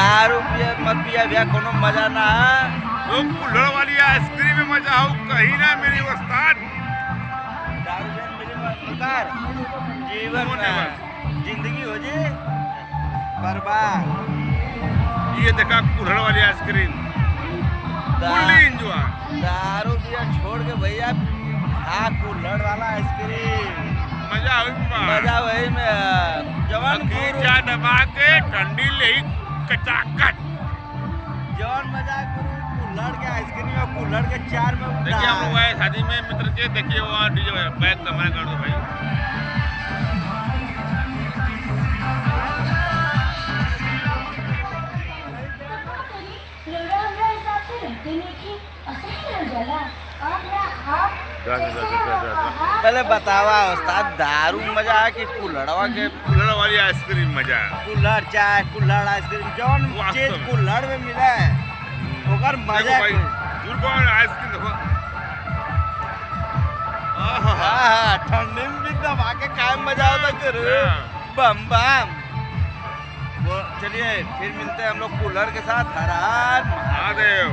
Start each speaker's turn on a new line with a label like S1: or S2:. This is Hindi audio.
S1: दारू पिए मत पिया भैया कोनो मजा ना है।
S2: तो कुल्हड़ वाली आइसक्रीम में मजा हो कहीं ना मेरी उस्ताद।
S1: दारू पिए मेरी उतार जीवन में जिंदगी हो जी बर्बाद।
S2: ये देखा कुल्हड़ वाली आइसक्रीम फुल्ली एंजॉय।
S1: दारू पिया छोड़ के भैया खा कुल्हड़ वाला आइसक्रीम
S2: मजा
S1: मजा वही में है। जवान
S2: खींचा दबा के ठंडी ले कचाकच।
S1: जवान मजा करो कुल्हड़ के आइसक्रीम और कुल्हड़ के चार में
S2: देखिए हम हुआ है शादी में मित्र के, देखिए वहाँ डीजे बैग कमरा कर दो भाई।
S1: पहले बतावा उस्ताद दारू मजा है कि कुल्हड़वा के
S2: कुल्हड़ वाली आइसक्रीम मजा है।
S1: कुल्हड़ चाय कुल्हड़ आइसक्रीम जौन चीज कुल्हड़ में मिला है ओकर मजा
S2: भाई आइसक्रीम देखो।
S1: हाँ ठंडी में भी दबा के खाए मजा होता कर बम बम। वो चलिए फिर मिलते हैं हम लोग कुल्हड़ के साथ। हर हर
S2: महादेव।